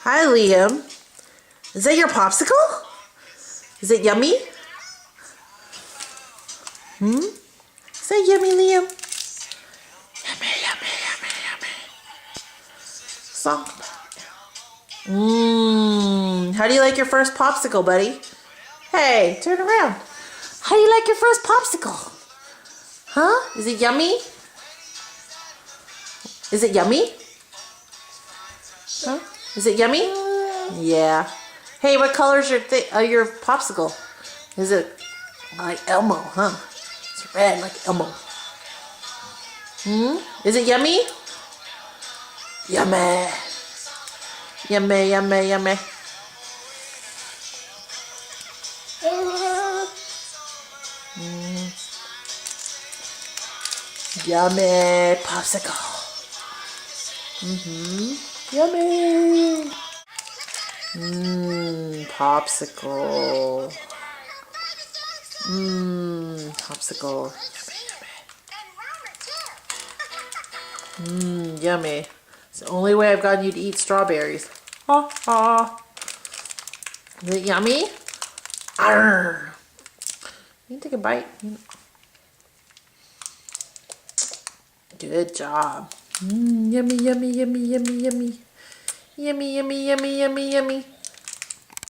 Hi, Liam. Is that your popsicle? Is it yummy? Is that yummy, Liam? Yummy, yummy, yummy, yummy. Song. How do you like your first popsicle, buddy? Hey, turn around. How do you like your first popsicle? Huh? Is it yummy? Is it yummy? Huh? Is it yummy? Yeah. Hey, what color is your popsicle? Is it like Elmo, huh? It's red like Elmo. Is it yummy? Yummy. Yummy, yummy, yummy. Yummy popsicle. Yummy. Popsicle. Popsicle. Yummy. It's the only way I've gotten you to eat strawberries. Ha ha. Is it yummy? Arr. You can take a bite. Good job. Yummy, yummy, yummy, yummy, yummy. Yummy, yummy, yummy, yummy, yummy.